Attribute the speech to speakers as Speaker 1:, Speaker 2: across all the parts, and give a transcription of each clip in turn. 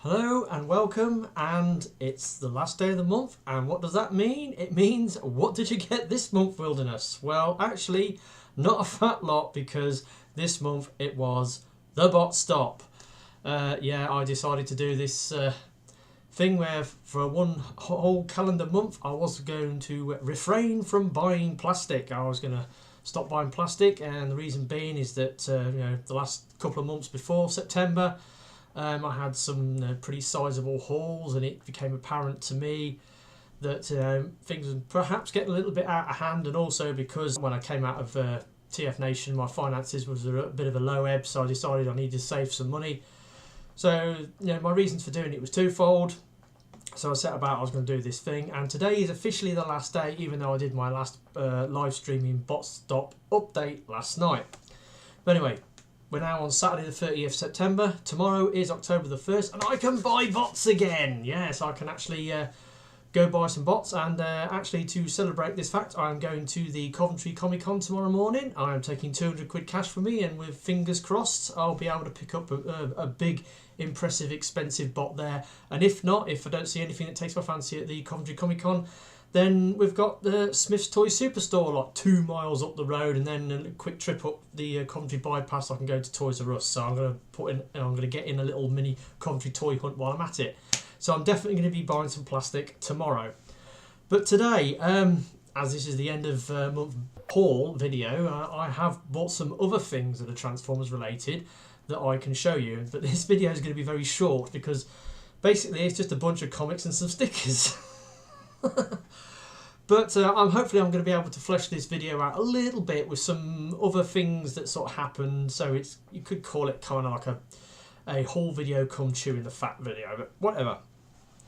Speaker 1: Hello and welcome, and it's the last day of the month, and what does that mean? It means, what did you get this month, Wilderness? Well, actually, not a fat lot, because this month it was the bot stop. Yeah, I decided to do this thing where for one whole calendar month I was going to refrain from buying plastic. I was going to stop buying plastic, and the reason being is that the last couple of months before September, I had some pretty sizable hauls, and it became apparent to me that things were perhaps getting a little bit out of hand, and also because when I came out of TF Nation, my finances was a bit of a low ebb, so I decided I needed to save some money. So my reasons for doing it was twofold. So I set about I was going to do this thing, and today is officially the last day, even though I did my last live streaming bot stop update last night. But anyway, we're now on Saturday the 30th September. Tomorrow is October the 1st, and I can buy bots again. Yes, I can actually go buy some bots, and actually to celebrate this fact, I'm going to the Coventry Comic Con tomorrow morning. I'm taking 200 quid cash for me, and with fingers crossed, I'll be able to pick up a big, impressive, expensive bot there. And if not, if I don't see anything that takes my fancy at the Coventry Comic Con, then we've got the Smith's Toy Superstore like 2 miles up the road, and then a quick trip up the Coventry bypass. I can go to Toys R Us. So I'm going to get in a little mini Coventry toy hunt while I'm at it. So I'm definitely going to be buying some plastic tomorrow. But today, as this is the end of month haul video, I have bought some other things that are Transformers related that I can show you. But this video is going to be very short because basically it's just a bunch of comics and some stickers. But hopefully I'm going to be able to flesh this video out a little bit with some other things that sort of happened. So you could call it kind of like a haul video come chewing the fat video, but whatever.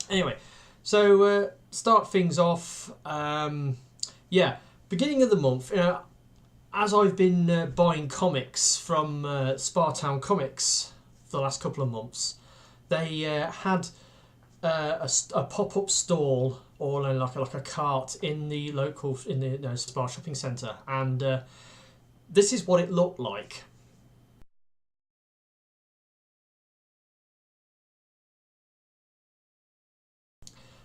Speaker 1: Anyway, so start things off. Beginning of the month, as I've been buying comics from Spartown Comics for the last couple of months, they had a pop-up stall, or like a cart in the local Spar shopping centre, and this is what it looked like.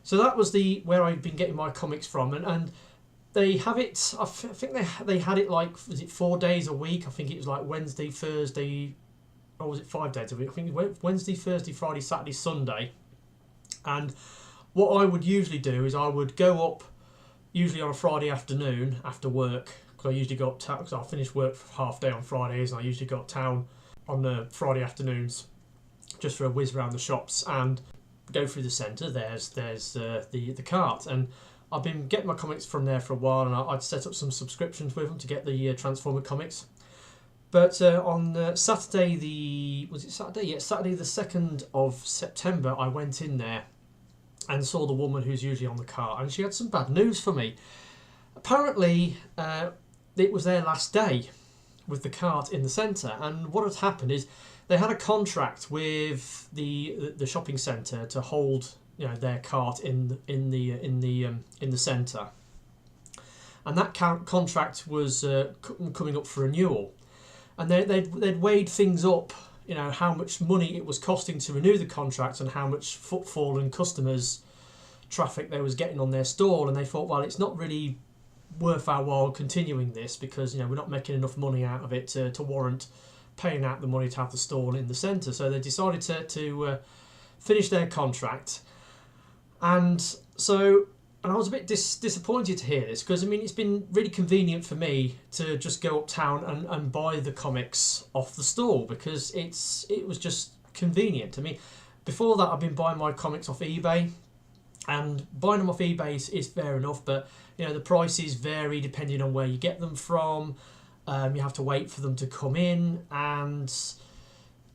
Speaker 1: So that was where I've been getting my comics from, and they have it. I think they had it like, was it 4 days a week? I think it was like Wednesday, Thursday, or was it 5 days a week? I think it went Wednesday, Thursday, Friday, Saturday, Sunday. And what I would usually do is I would go up, usually on a Friday afternoon after work, because I usually go up town, because I finish work for half day on Fridays, and I usually go up town on the Friday afternoons just for a whiz around the shops and go through the centre. There's the cart, and I've been getting my comics from there for a while, and I'd set up some subscriptions with them to get the Transformer comics. But on Saturday, Saturday the 2nd of September, I went in there and saw the woman who's usually on the cart, and she had some bad news for me. Apparently, it was their last day with the cart in the centre, and what had happened is they had a contract with the shopping centre to hold their cart in the centre, and that contract was coming up for renewal, and they'd weighed things up. How much money it was costing to renew the contract and how much footfall and customers traffic they was getting on their stall, and they thought, well, it's not really worth our while continuing this, because we're not making enough money out of it to warrant paying out the money to have the stall in the centre. So they decided to finish their contract, and I was a bit disappointed to hear this, because it's been really convenient for me to just go uptown and buy the comics off the stall, because it was just convenient. Before that, I've been buying my comics off eBay, and buying them off eBay is fair enough, but the prices vary depending on where you get them from. You have to wait for them to come in, and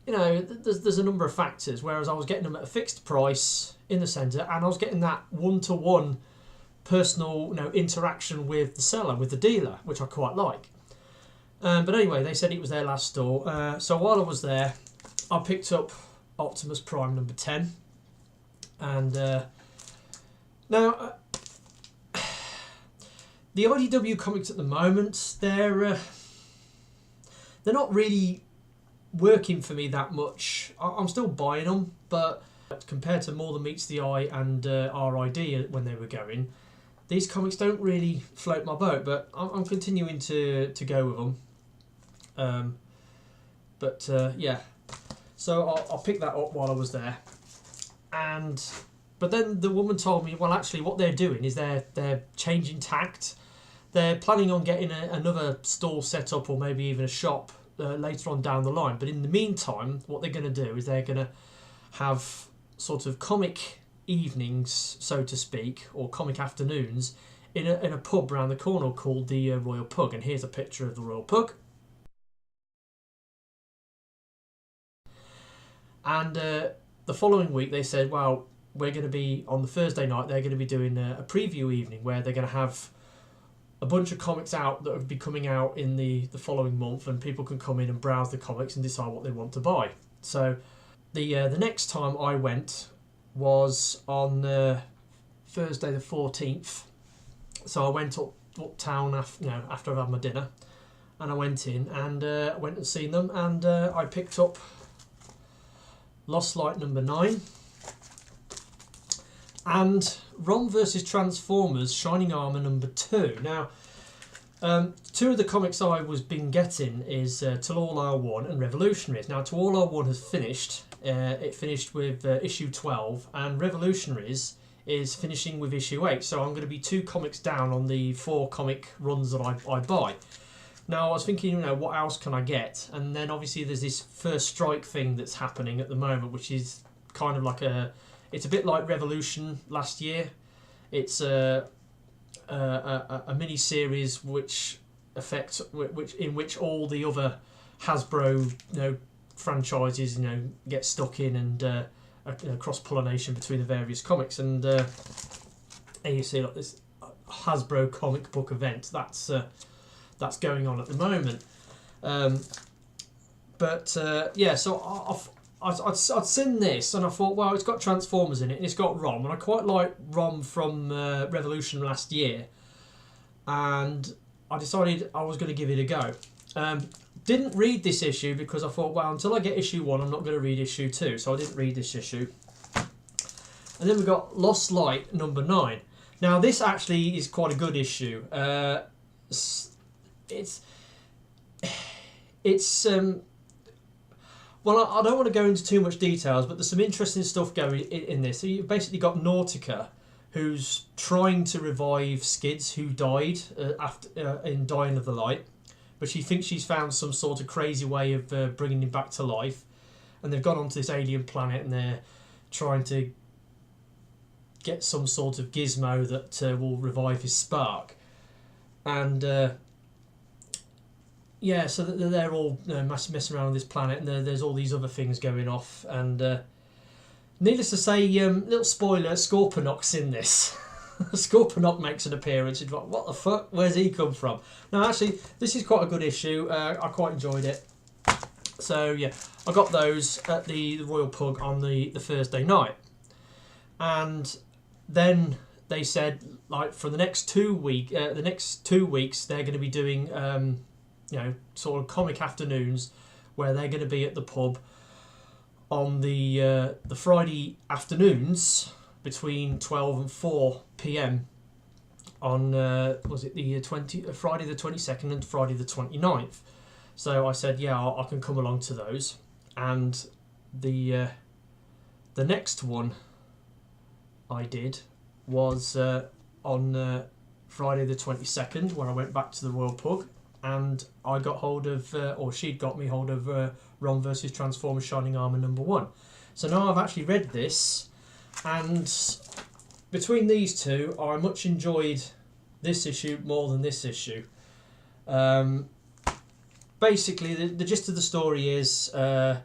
Speaker 1: there's a number of factors. Whereas I was getting them at a fixed price in the centre, and I was getting that one-to-one personal interaction with the seller, with the dealer, which I quite like. But anyway, they said it was their last store. So while I was there, I picked up Optimus Prime number 10, and now the IDW comics at the moment, they're not really working for me that much. I'm still buying them, but Compared to More Than Meets the Eye and RID when they were going, these comics don't really float my boat, but I'm continuing to go with them. Yeah, so I'll pick that up while I was there. But then the woman told me, well, actually what they're doing is they're changing tact. They're planning on getting another stall set up, or maybe even a shop later on down the line. But in the meantime, what they're going to do is they're going to have sort of comic evenings, so to speak, or comic afternoons in a pub around the corner called the Royal Pug. And here's a picture of the Royal Pug. And the following week they said, well, we're going to be, on the Thursday night, they're going to be doing a preview evening where they're going to have a bunch of comics out that will be coming out in the following month, and people can come in and browse the comics and decide what they want to buy. So the next time I went was on Thursday the 14th. So I went uptown after I've had my dinner, and I went in and went and seen them, and I picked up Lost Light number 9 and Rom vs Transformers Shining Armour number 2. Now, two of the comics I was been getting is Till All Are One and Revolutionaries. Now, Till All Are One has finished. It finished with issue 12, and Revolutionaries is finishing with issue 8. So I'm going to be 2 comics down on the 4 comic runs that I buy. Now, I was thinking, what else can I get? And then obviously there's this First Strike thing that's happening at the moment, which is kind of like it's a bit like Revolution last year. It's a mini series in which all the other Hasbro franchises get stuck in, and cross pollination between the various comics. And you see like this Hasbro comic book event that's going on at the moment. So I'd seen this and I thought, well, it's got Transformers in it and it's got Rom, and I quite like Rom from Revolution last year, and I decided I was going to give it a go. Didn't read this issue because I thought, well, until I get issue 1 I'm not going to read issue 2, so I didn't read this issue. And then we've got Lost Light number 9. Now this actually is quite a good issue. Well, I don't want to go into too much details, but there's some interesting stuff going in this. So you've basically got Nautica, who's trying to revive Skids, who died in Dying of the Light, but she thinks she's found some sort of crazy way of bringing him back to life, and they've gone onto this alien planet and they're trying to get some sort of gizmo that will revive his spark. And so they're all messing around on this planet, and there's all these other things going off. And needless to say, little spoiler, Scorponok's in this. Scorponok makes an appearance. You're like, what the fuck? Where's he come from? No, actually, this is quite a good issue. I quite enjoyed it. So yeah, I got those at the Royal Pug on the Thursday night, and then they said, like, for the next 2 weeks, they're going to be doing sort of comic afternoons where they're going to be at the pub on the Friday afternoons between 12 and 4 p.m. on Friday the 22nd and Friday the 29th. So I said, yeah, I can come along to those. And the next one I did was on Friday the 22nd, where I went back to the Royal Pug, and I got hold of, or she'd got me hold of, Rom vs Transformers Shining Armour number 1. So now I've actually read this, and between these two, I much enjoyed this issue more than this issue. Basically, the gist of the story is Rom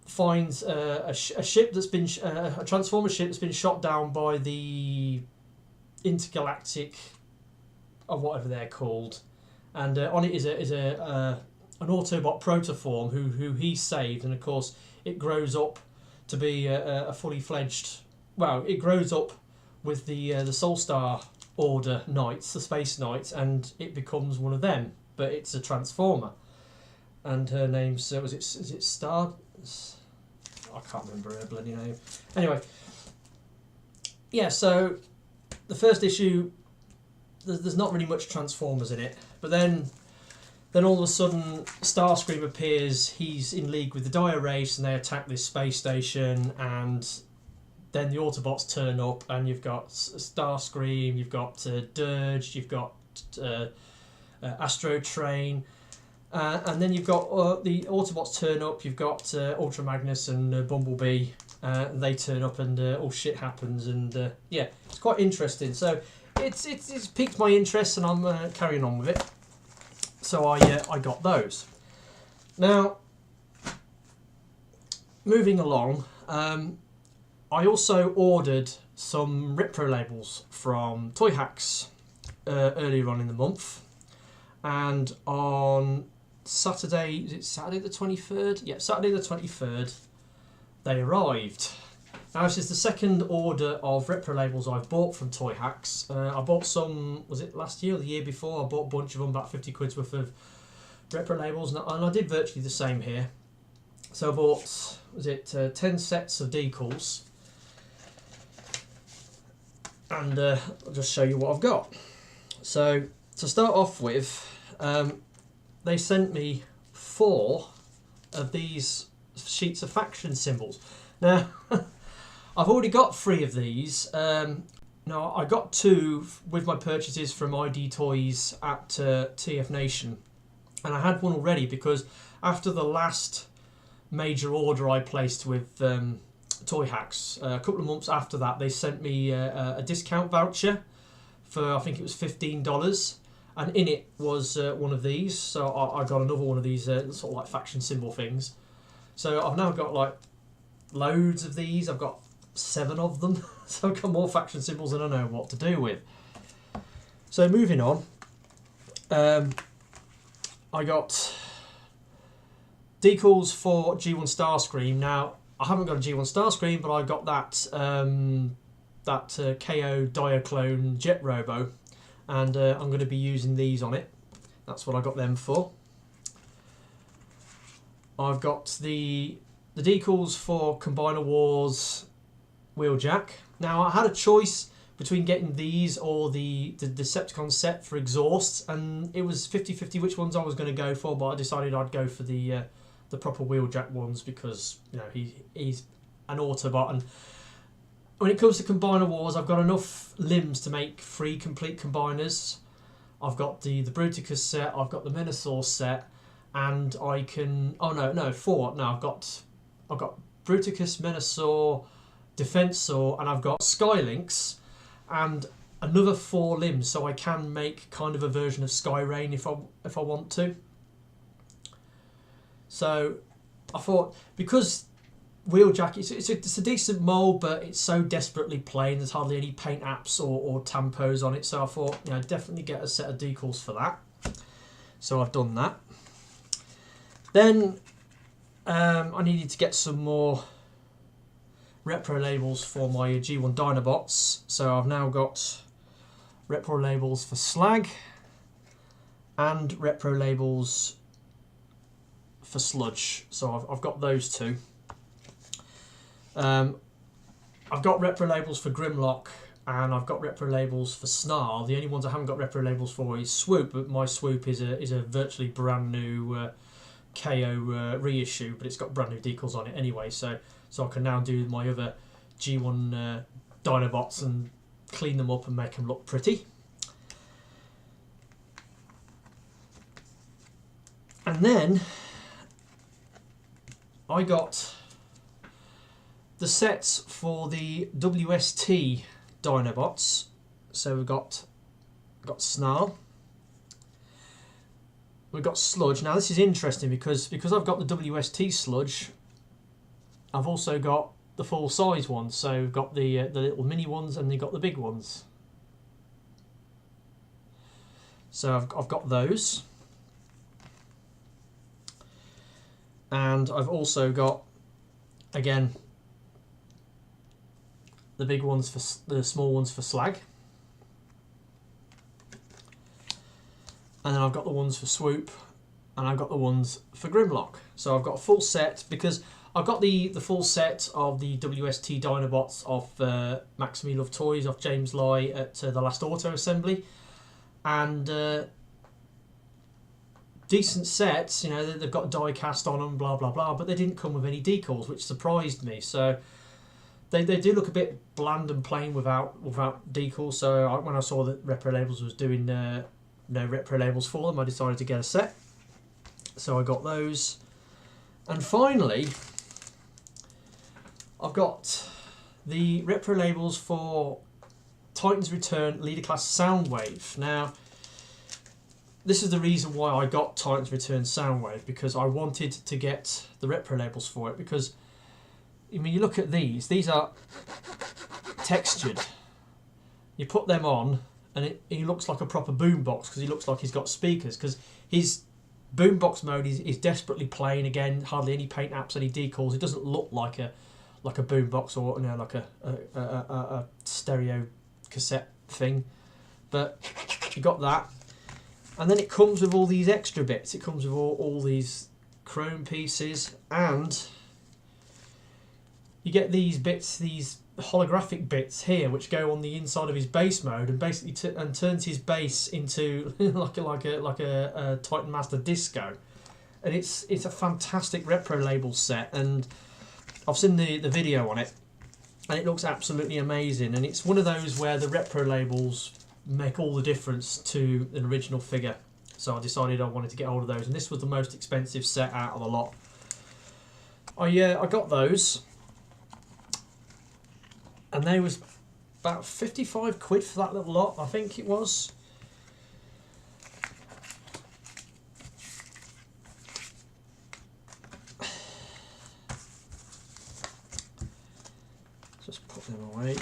Speaker 1: finds a ship that's been a Transformer ship that's been shot down by the intergalactic, or whatever they're called, and on it is an Autobot protoform who he saved, and of course it grows up to be a fully fledged. Well, it grows up with the Soulstar Order Knights, the Space Knights, and it becomes one of them. But it's a Transformer, and her name's is it Star? I can't remember her bloody name. Anyway, yeah. So the first issue, there's not really much Transformers in it, but then all of a sudden Starscream appears. He's in league with the Dire Race, and they attack this space station, and then the Autobots turn up, and you've got Starscream, you've got Dirge, you've got Astro Train, and then you've got the Autobots turn up. You've got Ultra Magnus and Bumblebee. They turn up, and all shit happens, and yeah, it's quite interesting. So it's piqued my interest, and I'm carrying on with it. So I got those. Now, moving along, I also ordered some Reprolables from Toy Hax earlier on in the month, and on Saturday, is it Saturday the 23rd? Yeah, Saturday the 23rd, they arrived. Now, this is the second order of Reprolables I've bought from Toy Hax. I bought some, was it last year or the year before? I bought a bunch of them, about 50 quid's worth of Reprolables, and I did virtually the same here. So I bought, was it 10 sets of decals, and I'll just show you what I've got. So to start off with, they sent me 4 of these sheets of faction symbols. Now, I've already got 3 of these. Now, I got 2 with my purchases from ID Toys at TF Nation, and I had one already because after the last major order I placed with Toy Hax, a couple of months after that, they sent me a discount voucher for, I think it was $15, and in it was one of these. So I got another one of these sort of like faction symbol things. So I've now got like loads of these. I've got 7 of them. So I've got more faction symbols than I know what to do with. So moving on, I got decals for G1 Starscream. Now, I haven't got a G1 Starscream, but I got that KO Diaclone Jet Robo, and I'm going to be using these on it. That's what I got them for. I've got the decals for Combiner Wars Wheeljack. Now, I had a choice between getting these or the Decepticon set for exhausts, and it was 50-50 which ones I was going to go for, but I decided I'd go for the proper Wheeljack ones because, you know, he's an Autobot, and when it comes to Combiner Wars, I've got enough limbs to make 3 complete combiners. I've got the Bruticus set, I've got the Menasor set, and I can 4. No, I've got Bruticus, Menasor, Defensor, and I've got Skylinks, and another 4 limbs, so I can make kind of a version of Skyrain if I want to. So I thought, because Wheeljack, it's a decent mould, but it's so desperately plain, there's hardly any paint apps or tampos on it, so I thought, you know, definitely get a set of decals for that. So I've done that. Then I needed to get some more Reprolabels for my G1 Dinobots, so I've now got Reprolabels for Slag and Reprolabels for Sludge, so I've got those 2. I've got Reprolabels for Grimlock, and I've got Reprolabels for Snarl. The only ones I haven't got Reprolabels for is Swoop, but my Swoop is a virtually brand new KO reissue, but it's got brand new decals on it anyway, so I can now do my other G1 Dinobots and clean them up and make them look pretty. And then I got the sets for the WST Dinobots. So we've got Snarl, we've got Sludge. Now this is interesting because I've got the WST Sludge, I've also got the full size ones. So we've got the little mini ones, and they've got the big ones. So I've got those, and I've also got, again, the big ones for the small ones for Slag, and then I've got the ones for Swoop, and I've got the ones for Grimlock. So I've got a full set because I've got the full set of the WST Dinobots of Max Me Love Toys off James Lai at the last auto assembly, and decent sets. You know, they've got die cast on them, blah blah blah, but they didn't come with any decals, which surprised me. So they do look a bit bland and plain without decals. So when I saw that Reprolables was doing no Reprolables for them, I decided to get a set. So I got those, and finally I've got the Reprolables for Titan's Return Leader Class Soundwave. Now, this is the reason why I got Titan's Return Soundwave, because I wanted to get the Reprolables for it, because I mean, you look at these are textured. You put them on and he looks like a proper boombox, because he looks like he's got speakers, because his boombox mode is desperately plain. Again, hardly any paint apps, any decals. It doesn't look like a boombox, or you know, like a stereo cassette thing. But you got that, and then it comes with all these extra bits. It comes with all these chrome pieces, and you get these bits, these holographic bits here, which go on the inside of his base mode, and basically turns his base into like a Titan Master Disco. And it's a fantastic Reprolable set, and I've seen the video on it, and it looks absolutely amazing. And it's one of those where the Reprolabels make all the difference to an original figure. So I decided I wanted to get hold of those, and this was the most expensive set out of the lot. I got those, and they was about 55 quid for that little lot, I think it was. Just put them away.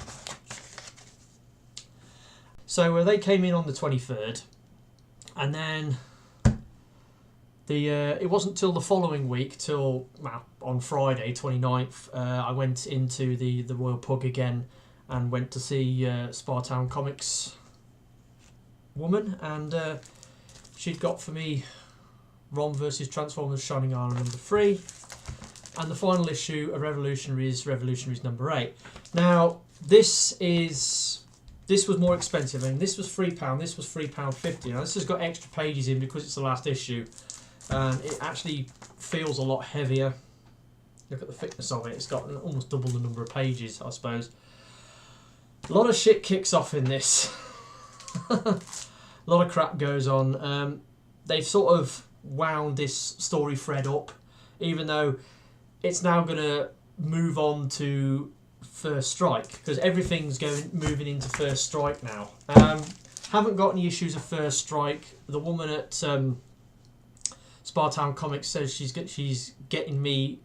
Speaker 1: So they came in on the 23rd, and then it wasn't till the following week, till on Friday 29th, I went into the Royal Pug again and went to see Spartown Comics woman, and she'd got for me Rom vs Transformers Shining Armor #3, and the final issue of Revolutionaries #8. Now this was more expensive. I mean, this was £3, this was £3.50. Now this has got extra pages in because it's the last issue, and it actually feels a lot heavier. Look at the thickness of it. It's got almost double the number of pages, I suppose. A lot of shit kicks off in this. A lot of crap goes on. They've sort of wound this story thread up, even though it's now going to move on to First Strike, because everything's moving into First Strike now. Haven't got any issues of First Strike. The woman at Spartown Comics says she's getting me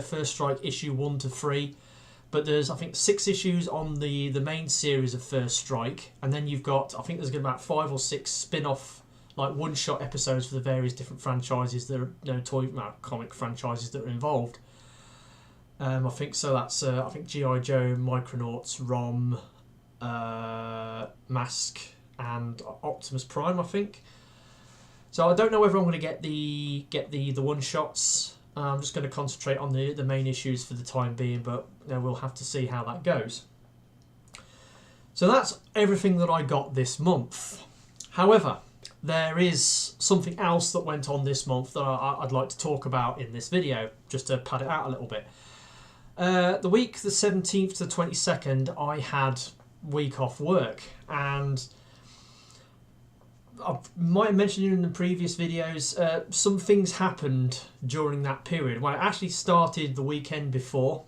Speaker 1: First Strike issue 1 to 3, but there's, I think, 6 issues on the main series of First Strike, and then you've got, I think there's going to be about 5 or 6 spin-off, like one-shot episodes for the various different franchises that are, you know, comic franchises that are involved. I think so. That's I think G.I. Joe, Micronauts, Rom, Mask, and Optimus Prime, I think. So I don't know whether I'm going to get the one shots. I'm just going to concentrate on the main issues for the time being, but you know, we'll have to see how that goes. So that's everything that I got this month. However, there is something else that went on this month that I'd like to talk about in this video, just to pad it out a little bit. The week, the 17th to the 22nd, I had week off work, and I might have mentioned in the previous videos, some things happened during that period. Well, it actually started the weekend before,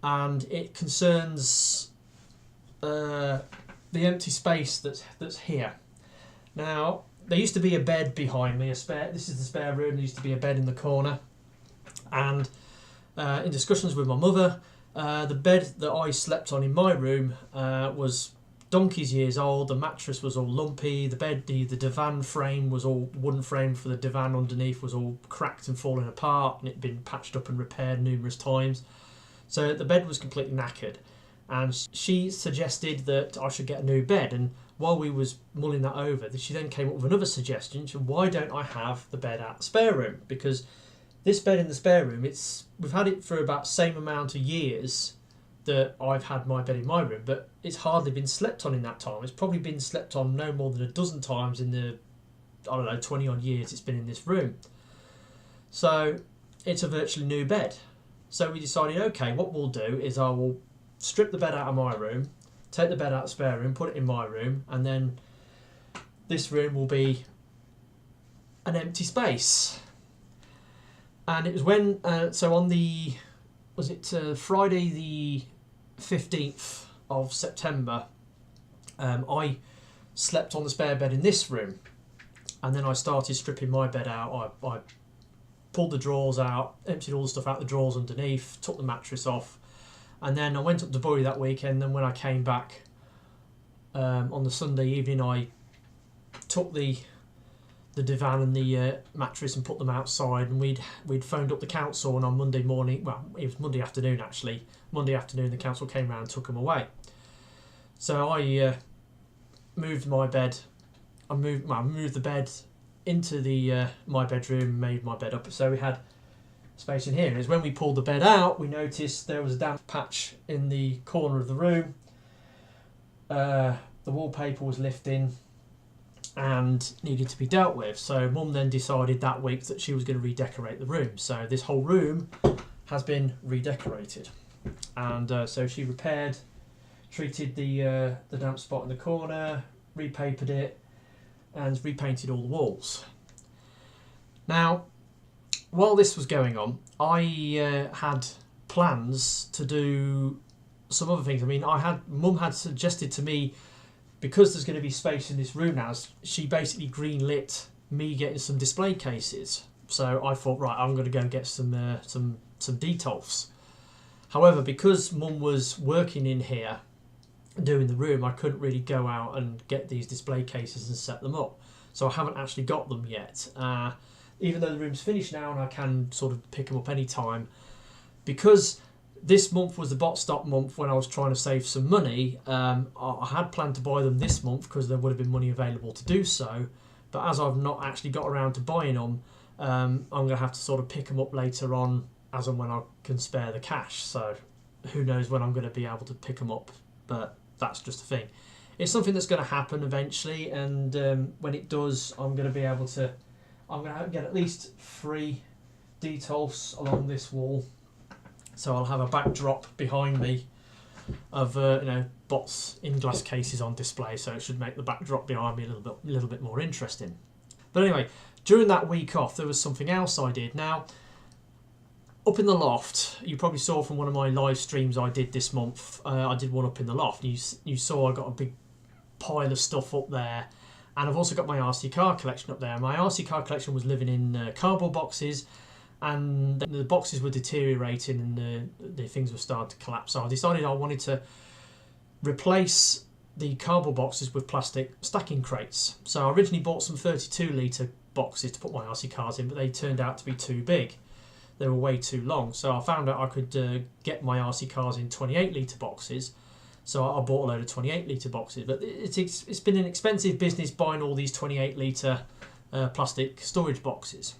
Speaker 1: and it concerns the empty space that's here. Now, there used to be a bed behind me, this is the spare room. There used to be a bed in the corner, and in discussions with my mother, the bed that I slept on in my room was donkey's years old. The mattress was all lumpy. The bed, the divan frame was all wooden frame for the divan underneath was all cracked and falling apart, and it'd been patched up and repaired numerous times. So the bed was completely knackered, and she suggested that I should get a new bed. And while we was mulling that over, she then came up with another suggestion. She said, why don't I have the bed at the spare room? Because This bed in the spare room, we've had it for about the same amount of years that I've had my bed in my room, but it's hardly been slept on in that time. It's probably been slept on no more than a dozen times in the, I don't know, 20 odd years it's been in this room. So it's a virtually new bed. So we decided, okay, what we'll do is I will strip the bed out of my room, take the bed out of the spare room, put it in my room, and then this room will be an empty space. And it was when, so on the, was it Friday the 15th of September, I slept on the spare bed in this room, and then I started stripping my bed out. I pulled the drawers out, emptied all the stuff out the drawers underneath, took the mattress off, and then I went up to Bury that weekend. And when I came back on the Sunday evening, I took the divan and the mattress and put them outside, and we'd phoned up the council, and on Monday morning, well, it was Monday afternoon actually, Monday afternoon the council came round and took them away. So I moved my bed, I moved the bed into the my bedroom, made my bed up, so we had space in here. And it's when we pulled the bed out, we noticed there was a damp patch in the corner of the room. The wallpaper was lifting and needed to be dealt with. So Mum then decided that week that she was going to redecorate the room. So this whole room has been redecorated, and so she treated the damp spot in the corner, repapered it, and repainted all the walls. Now, while this was going on, I had plans to do some other things. I mean, Mum had suggested to me, because there's going to be space in this room now, she basically greenlit me getting some display cases. So I thought, right, I'm going to go and get some decals. However, because Mum was working in here doing the room, I couldn't really go out and get these display cases and set them up. So I haven't actually got them yet. Even though the room's finished now and I can sort of pick them up any time, because this month was the bot stop month when I was trying to save some money. I had planned to buy them this month because there would have been money available to do so, but as I've not actually got around to buying them, I'm going to have to sort of pick them up later on as and when I can spare the cash. So who knows when I'm going to be able to pick them up, but that's just a thing. It's something that's going to happen eventually, and when it does, I'm going to get at least 3 decals along this wall. So I'll have a backdrop behind me of bots in glass cases on display, so it should make the backdrop behind me a little bit more interesting. But anyway, during that week off, there was something else I did. Now, up in the loft, you probably saw from one of my live streams I did this month, I did one up in the loft. You saw I got a big pile of stuff up there, and I've also got my RC car collection up there. My RC car collection was living in cardboard boxes, and the boxes were deteriorating and the things were starting to collapse. So I decided I wanted to replace the cardboard boxes with plastic stacking crates. So I originally bought some 32 litre boxes to put my RC cars in, but they turned out to be too big. They were way too long. So I found out I could get my RC cars in 28 litre boxes. So I bought a load of 28 litre boxes. But it's been an expensive business buying all these 28 litre plastic storage boxes.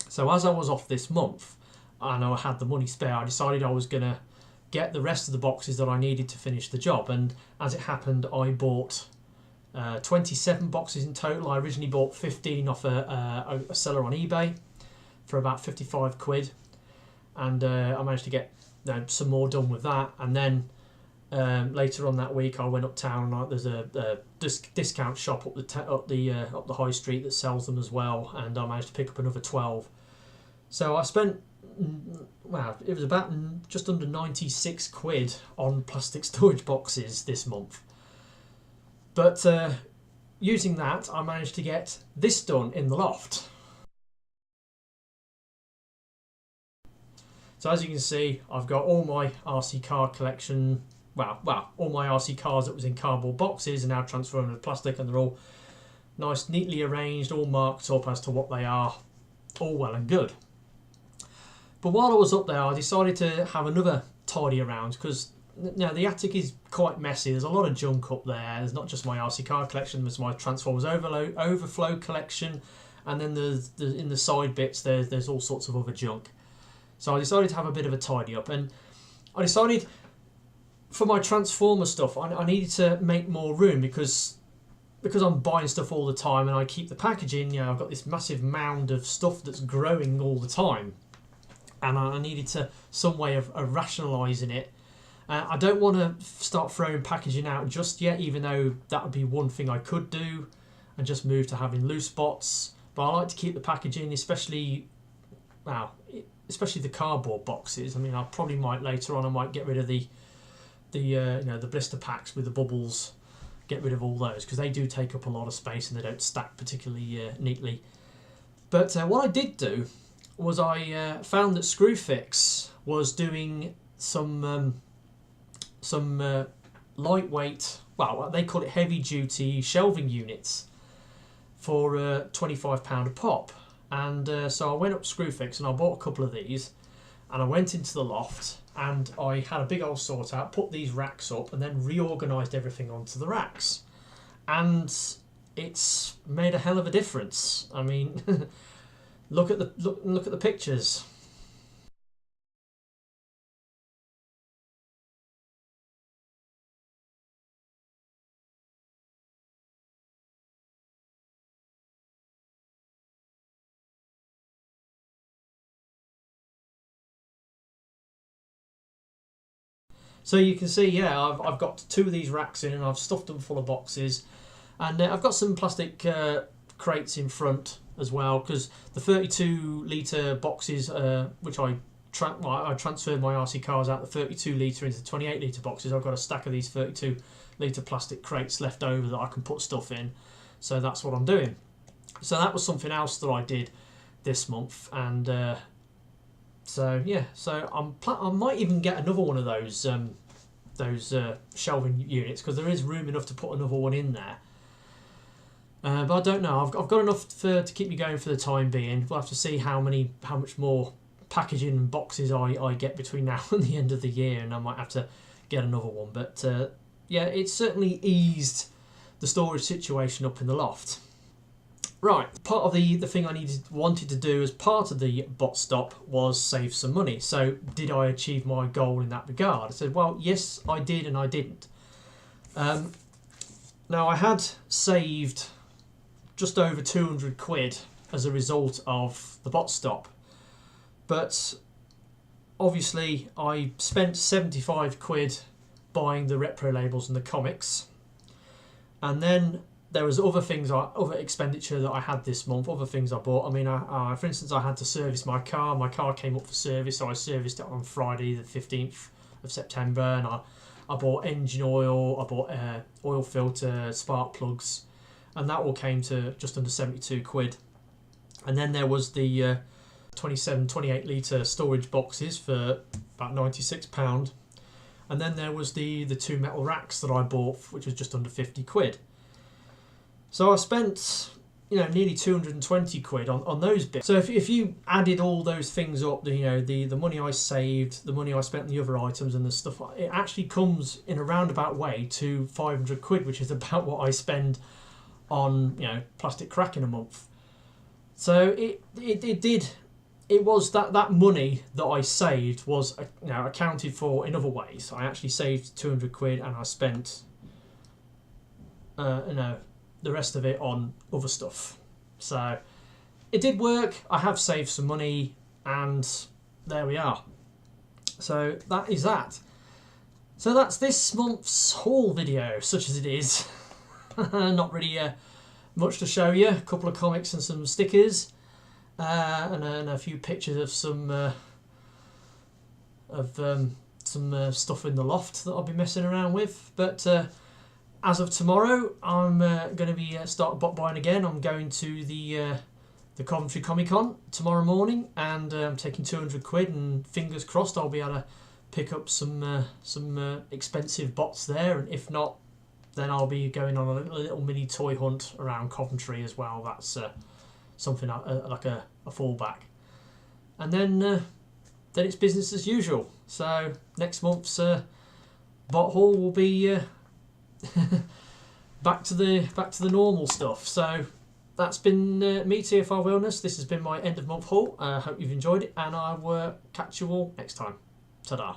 Speaker 1: So as I was off this month and I had the money spare, I decided I was going to get the rest of the boxes that I needed to finish the job. And as it happened, I bought 27 boxes in total. I originally bought 15 off a seller on eBay for about 55 quid. And I managed to get some more done with that. And then later on that week, I went uptown. There's a discount shop up the high street that sells them as well, and I managed to pick up another 12. So I spent, it was about just under 96 quid on plastic storage boxes this month. But using that, I managed to get this done in the loft. So as you can see, I've got all my RC car collection, all my RC cars that was in cardboard boxes are now transformed into plastic, and they're all nice, neatly arranged, all marked up as to what they are, all well and good. But while I was up there, I decided to have another tidy around, because now the attic is quite messy. There's a lot of junk up there. There's not just my RC car collection, there's my Transformers Overflow collection, and then in the side bits there's all sorts of other junk. So I decided to have a bit of a tidy up, and I decided for my Transformer stuff I needed to make more room because I'm buying stuff all the time and I keep the packaging. I've got this massive mound of stuff that's growing all the time, and I needed some way of rationalising it. I don't want to start throwing packaging out just yet, even though that would be one thing I could do and just move to having loose bots. But I like to keep the packaging, especially the cardboard boxes. I mean, I probably might later on. I might get rid of the blister packs with the bubbles. Get rid of all those because they do take up a lot of space and they don't stack particularly neatly. But what I did do was I found that Screwfix was doing some lightweight, well, they call it heavy duty shelving units for £25 a pop. And so I went up Screwfix and I bought a couple of these, and I went into the loft and I had a big old sort out, put these racks up, and then reorganised everything onto the racks. And it's made a hell of a difference. I mean, look at the pictures. So you can see, yeah, I've got 2 of these racks in and I've stuffed them full of boxes. And I've got some plastic crates in front as well, because the 32 litre boxes, which I transferred my RC cars out the 32 litre into 28 litre boxes. I've got a stack of these 32 litre plastic crates left over that I can put stuff in. So that's what I'm doing. So that was something else that I did this month, and so yeah, so I might even get another one of those shelving units, because there is room enough to put another one in there. But I don't know. I've got enough to keep me going for the time being. We'll have to see how much more packaging and boxes I get between now and the end of the year, and I might have to get another one. But yeah, it's certainly eased the storage situation up in the loft. Right, part of the thing I wanted to do as part of the bot stop was save some money. So did I achieve my goal in that regard? I said, well, yes, I did and I didn't. Now, I had saved just over 200 quid as a result of the bot stop. But obviously I spent 75 quid buying the Reprolables and the comics. And then there was other expenditure that I had this month, other things I bought. I mean, for instance, I had to service my car. My car came up for service, so I serviced it on Friday the 15th of September, and I bought engine oil, I bought oil filter, spark plugs, and that all came to just under 72 quid. And then there was the 28 litre storage boxes for about £96. And then there was the 2 metal racks that I bought, which was just under 50 quid. So I spent, nearly 220 quid on those bits. So if you added all those things up, the money I saved, the money I spent on the other items and the stuff, it actually comes in a roundabout way to 500 quid, which is about what I spend on, plastic crack in a month. So it was that money that I saved was accounted for in other ways. I actually saved 200 quid and I spent the rest of it on other stuff. So it did work. I have saved some money, and there we are. So that is that. So that's this month's haul video, such as it is. Not really much to show you. A couple of comics and some stickers, and a few pictures of some stuff in the loft that I'll be messing around with. But as of tomorrow, I'm going to be start bot buying again. I'm going to the Coventry Comic Con tomorrow morning, and I'm taking 200 quid, and fingers crossed I'll be able to pick up some expensive bots there, and if not, then I'll be going on a little mini toy hunt around Coventry as well. That's something like a fallback, and then it's business as usual. So next month's bot haul will be back to the normal stuff. So that's been me, TFR Wellness. This has been my end of month haul. I hope you've enjoyed it, and I will catch you all next time. Ta-da.